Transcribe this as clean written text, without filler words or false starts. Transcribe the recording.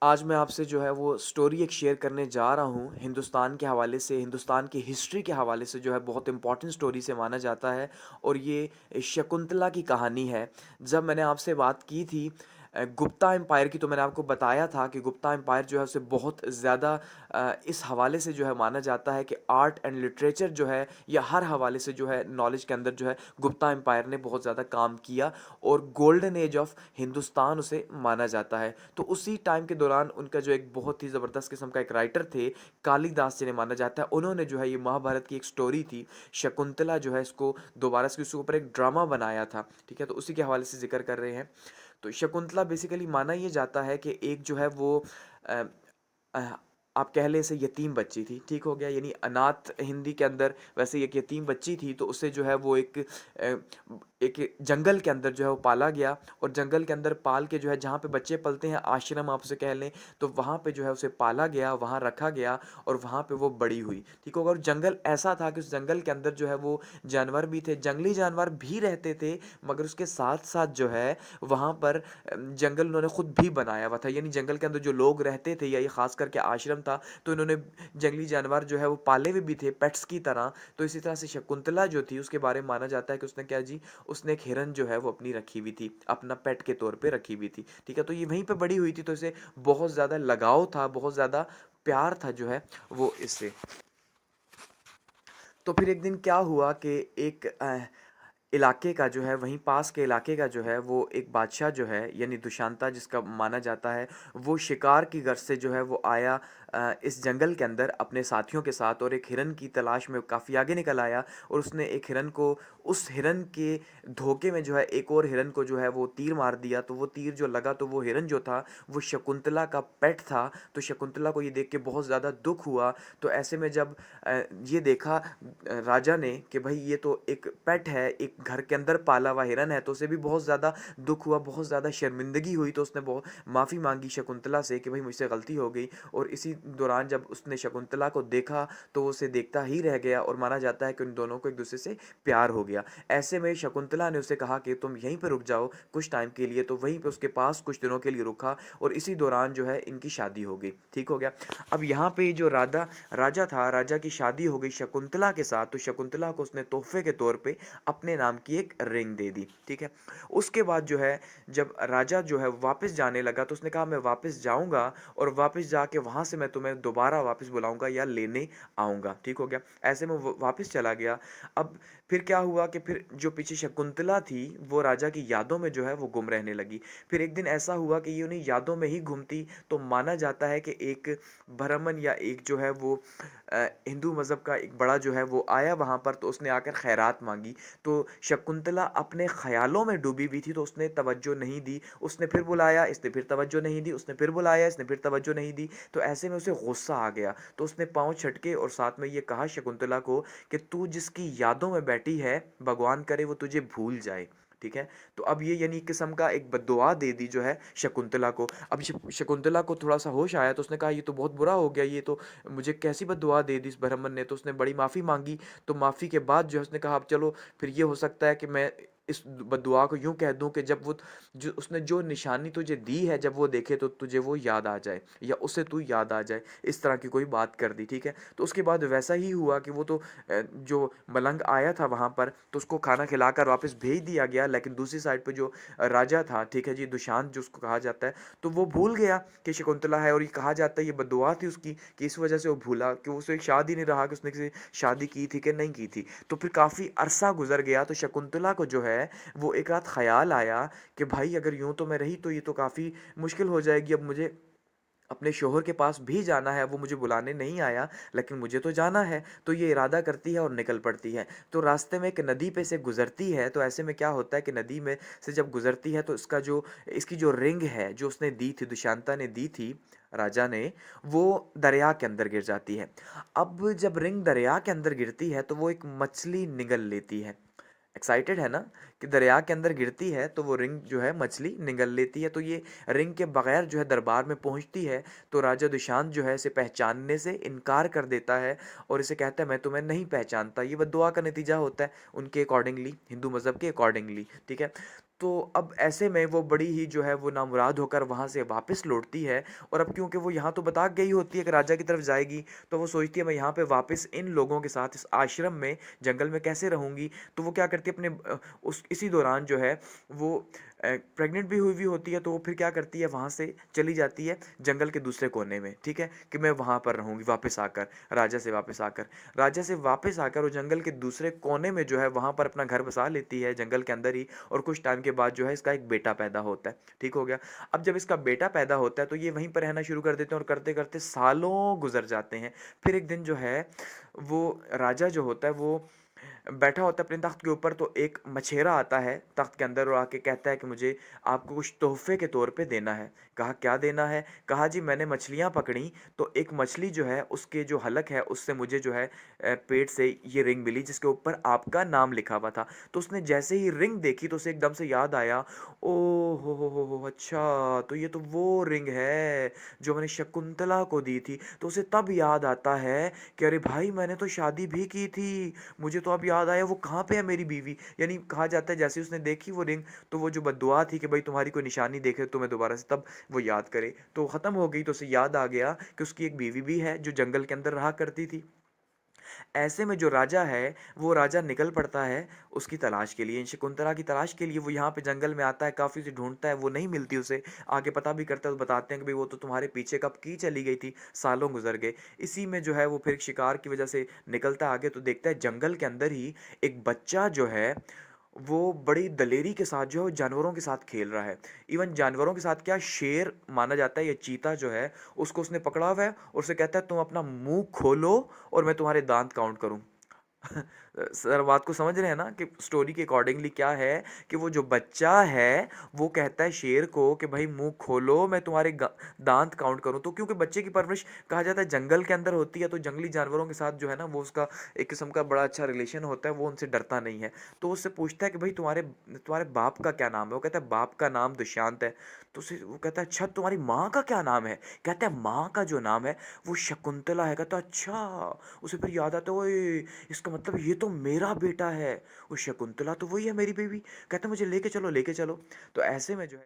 आज मैं आपसे जो है वो स्टोरी एक शेयर करने जा रहा हूँ हिंदुस्तान के हवाले से, हिंदुस्तान की हिस्ट्री के हवाले से जो है बहुत इम्पोर्टेंट स्टोरी से माना जाता है। और ये शकुंतला की कहानी है। जब मैंने आपसे बात की थी गुप्ता एम्पायर की, तो मैंने आपको बताया था कि गुप्ता एम्पायर जो है उसे बहुत ज़्यादा इस हवाले से जो है माना जाता है कि आर्ट एंड लिटरेचर जो है या हर हवाले से जो है नॉलेज के अंदर जो है गुप्ता एम्पायर ने बहुत ज़्यादा काम किया और गोल्डन एज ऑफ हिंदुस्तान उसे माना जाता है। तो उसी टाइम के दौरान उनका जो एक बहुत ही ज़बरदस्त किस्म का एक राइटर थे, कालिदास जिन्हें माना जाता है, उन्होंने जो है ये महाभारत की एक स्टोरी थी शकुंतला जो है इसको दोबारा से उसके ऊपर एक ड्रामा बनाया था। ठीक है, तो उसी के हवाले से जिक्र कर रहे हैं। तो शकुंतला बेसिकली माना ये जाता है कि एक जो है वो अ, अ, आप कह लें इसे यतीम बच्ची थी। ठीक हो गया, यानी अनाथ हिंदी के अंदर वैसे एक यतीम बच्ची थी। तो उसे जो है वो एक जंगल के अंदर जो है वो पाला गया और जंगल के अंदर पाल के जो है जहाँ पे बच्चे पलते हैं, आश्रम आप उसे कह लें, तो वहाँ पे जो है उसे पाला गया, वहाँ रखा गया और वहाँ पे वो बड़ी हुई। ठीक होगा, और जंगल ऐसा था कि उस जंगल के अंदर जो है वो जानवर भी थे, जंगली जानवर भी रहते थे, मगर उसके साथ साथ जो है वहाँ पर जंगल उन्होंने खुद भी बनाया हुआ था। यानी जंगल के अंदर जो लोग रहते थे या ये खास करके आश्रम था, तो इन्होंने जंगली जानवर जो है वो पाले हुए भी थे पेट्स की तरह। तो इसी तरह से शकुंतला जो थी उसके बारे में माना जाता है कि उसने क्या जी, उसने एक हिरन जो है वो अपनी रखी हुई थी, अपना पेट के तौर पे रखी हुई थी। ठीक है, तो ये वहीं पे बड़ी हुई थी, तो इसे बहुत ज़्यादा लगाव था, बहुत ज़्यादा प्यार था जो है वो इससे। तो फिर एक दिन क्या हुआ कि एक इलाके का जो है, वहीं पास के इलाके का जो है वो एक बादशाह जो है यानी दुशांता जिसका माना जाता है, वो शिकार की गर्ज से जो है वो आया इस जंगल के अंदर अपने साथियों के साथ और एक हिरन की तलाश में काफ़ी आगे निकल आया। और उसने एक हिरन को, उस हिरन के धोखे में जो है एक और हिरन को जो है वो तीर मार दिया। तो वो तीर जो लगा तो वो हिरन जो था वो शकुंतला का पेट था। तो शकुंतला को ये देख के बहुत ज़्यादा दुख हुआ। तो ऐसे में जब ये देखा राजा ने कि भाई ये तो एक पेट है, एक घर के अंदर पाला हुआ हिरन है, तो उसे भी बहुत ज़्यादा दुख हुआ, बहुत ज़्यादा शर्मिंदगी हुई। तो उसने बहुत माफ़ी मांगी शकुंतला से कि भाई मुझसे गलती हो गई। और इसी दौरान जब उसने शकुंतला को देखा तो वो उसे देखता ही रह गया और माना जाता है कि उन दोनों को एक दूसरे से प्यार हो गया। ऐसे में शकुंतला ने उसे कहा कि तुम यहीं पर रुक जाओ कुछ टाइम के लिए। तो वहीं पे उसके पास कुछ दिनों के लिए रुका और इसी दौरान जो है इनकी शादी हो गई। ठीक हो गया। अब यहाँ पे जो राजा था, राजा की शादी हो गई शकुंतला के साथ। तो शकुंतला को उसने तोहफे के तौर पे अपने नाम की एक रिंग दे दी। ठीक है, उसके बाद जो है जब राजा जो है वापस जाने लगा तो उसने कहा मैं वापस जाऊंगा और वापस जाके वहां से मैं तुम्हें दोबारा वापस बुलाऊंगा या लेने आऊंगा। ठीक हो गया, ऐसे में वो वापस चला गया। अब फिर क्या हुआ कि फिर जो पीछे शकुंतला थी वो राजा की यादों में जो है वो गुम रहने लगी। फिर एक दिन ऐसा हुआ कि ये उन्हीं यादों में ही घूमती। तो माना जाता है कि एक ब्राह्मण या एक जो है वो हिंदू मज़हब का एक बड़ा जो है वो आया वहाँ पर। तो उसने आकर खैरात मांगी। तो शकुंतला अपने ख्यालों में डूबी हुई थी, तो उसने तवज्जो नहीं दी। उसने फिर बुलाया, इसने फिर तवज्जो नहीं दी, उसने फिर बुलाया, इसने फिर तवज्जो नहीं दी। तो ऐसे में उसे गुस्सा आ गया। तो उसने पाँव छटके और साथ में ये कहा शकुंतला को कि तू जिसकी यादों में बैठी है, भगवान करे वो तुझे भूल जाए। ठीक है, तो अब ये यानी एक किस्म का एक बद्दुआ दे दी जो है शकुंतला को। अब शकुंतला को थोड़ा सा होश आया तो उसने कहा ये तो बहुत बुरा हो गया, ये तो मुझे कैसी बद्दुआ दे दी इस ब्राह्मण ने। तो उसने बड़ी माफ़ी मांगी। तो माफ़ी के बाद जो है उसने कहा अब चलो फिर ये हो सकता है कि मैं इस बद्दुआ को यूं कह दूं कि जब वो जो उसने जो निशानी तुझे दी है जब वो देखे तो तुझे वो याद आ जाए या उसे तू याद आ जाए। इस तरह की कोई बात कर दी। ठीक है, तो उसके बाद वैसा ही हुआ कि वो तो जो मलंग आया था वहां पर तो उसको खाना खिलाकर वापस भेज दिया गया। लेकिन दूसरी साइड पे जो राजा था, ठीक है जी, दुशांत जो उसको कहा जाता है, तो वो भूल गया कि शकुंतला है। और ये कहा जाता है ये बद्दुआ थी उसकी कि इस वजह से वो भूला कि उसे शाद ही नहीं रहा कि उसने किसी शादी की थी कि नहीं की थी। तो फिर काफ़ी अरसा गुजर गया। तो शकुंतला को जो है वो एक रात ख्याल आया कि भाई अगर यूं तो मैं रही तो ये तो काफ़ी मुश्किल हो जाएगी। अब मुझे अपने शोहर के पास भी जाना है, वो मुझे बुलाने नहीं आया लेकिन मुझे तो जाना है। तो ये इरादा करती है और निकल पड़ती है। तो रास्ते में एक नदी पे से गुजरती है। तो ऐसे में क्या होता है कि नदी में से जब गुजरती है तो इसकी जो रिंग है जो उसने दी थी, दुशांता ने दी थी राजा ने, वो दरिया के अंदर गिर जाती है। अब जब रिंग दरिया के अंदर गिरती है तो वो एक मछली निगल लेती है। एक्साइटेड है ना कि दरिया के अंदर गिरती है तो वो रिंग जो है मछली निगल लेती है। तो ये रिंग के बगैर जो है दरबार में पहुंचती है। तो राजा दुशांत जो है इसे पहचानने से इनकार कर देता है और इसे कहता है मैं तुम्हें नहीं पहचानता। ये बद्दुआ का नतीजा होता है उनके अकॉर्डिंगली, हिंदू मज़हब के अकॉर्डिंगली। ठीक है, तो अब ऐसे में वो बड़ी ही जो है वो नामुराद होकर वहाँ से वापस लौटती है। और अब क्योंकि वो यहाँ तो बता गई होती है कि राजा की तरफ जाएगी, तो वो सोचती है मैं यहाँ पे वापस इन लोगों के साथ इस आश्रम में जंगल में कैसे रहूँगी। तो वो क्या करती है अपने उस इसी दौरान जो है वो प्रेग्नेंट भी हुई होती है। तो वो फिर क्या करती है, वहाँ से चली जाती है जंगल के दूसरे कोने में, ठीक है, कि मैं वहाँ पर रहूँगी वापस आकर, राजा से वापस आकर वो जंगल के दूसरे कोने में जो है वहाँ पर अपना घर बसा लेती है जंगल के अंदर ही। और कुछ टाइम के बाद जो है इसका एक बेटा पैदा होता है, ठीक हो गया। अब जब इसका बेटा पैदा होता है तो ये वहीं पर रहना शुरू कर देते हैं और करते करते सालों गुजर जाते हैं। फिर एक दिन जो है वो राजा जो होता है वो बैठा होता है अपने तख्त के ऊपर। तो एक मछेरा आता है तख्त के अंदर और आके कहता है कि मुझे आपको कुछ तोहफे के तौर पे देना है। कहा क्या देना है? कहा जी मैंने मछलियाँ पकड़ी, तो एक मछली जो है उसके जो हलक है उससे मुझे जो है पेट से ये रिंग मिली जिसके ऊपर आपका नाम लिखा हुआ था। तो उसने जैसे ही रिंग देखी तो उसे एकदम से याद आया, ओ हो अच्छा, तो ये तो वो रिंग है जो मैंने शकुंतला को दी थी। तो उसे तब याद आता है कि अरे भाई मैंने तो शादी भी की थी, मुझे तो अब याद आया वो कहाँ पे है मेरी बीवी। यानी कहा जाता है जैसे उसने देखी वो रिंग, तो वो जो बद्दुआ थी कि भाई तुम्हारी कोई निशानी देखे तो मैं दोबारा से, तब वो याद करे तो ख़त्म हो गई। तो उसे याद आ गया कि उसकी एक बीवी भी है जो जंगल के अंदर रहा करती थी। ऐसे में जो राजा है वो राजा निकल पड़ता है उसकी तलाश के लिए, शकुंतला की तलाश के लिए। वो यहाँ पे जंगल में आता है, काफ़ी उसे ढूंढता है, वो नहीं मिलती उसे। आगे पता भी करता है तो बताते हैं कि भाई वो तो तुम्हारे पीछे कब की चली गई थी, सालों गुजर गए। इसी में जो है वो फिर शिकार की वजह से निकलता है आगे, तो देखता है जंगल के अंदर ही एक बच्चा जो है वो बड़ी दलेरी के साथ जो है वो जानवरों के साथ खेल रहा है। इवन जानवरों के साथ क्या, शेर माना जाता है, ये चीता जो है उसको उसने पकड़ा हुआ है और उसे कहता है तुम अपना मुंह खोलो और मैं तुम्हारे दांत काउंट करूं। सर बात को समझ रहे हैं ना कि स्टोरी के अकॉर्डिंगली क्या है कि वो जो बच्चा है वो कहता है शेर को कि भाई मुंह खोलो मैं तुम्हारे दांत काउंट करूं। तो क्योंकि बच्चे की परवरिश कहा जाता है जंगल के अंदर होती है, तो जंगली जानवरों के साथ जो है ना वो उसका एक किस्म का बड़ा अच्छा रिलेशन होता है, वो उनसे डरता नहीं है। तो उससे पूछता है कि भाई तुम्हारे तुम्हारे बाप का क्या नाम है? वो कहता है बाप का नाम दुष्यंत है। तो उसे वो कहता है अच्छा तुम्हारी माँ का क्या नाम है? कहता है माँ का जो नाम है वो शकुंतला है। कहता है अच्छा। उसे फिर याद आता है ओए इसका मतलब ये तो मेरा बेटा है, वो शकुंतला तो वही है मेरी बेबी। कहता है मुझे लेके चलो लेके चलो। तो ऐसे में जो है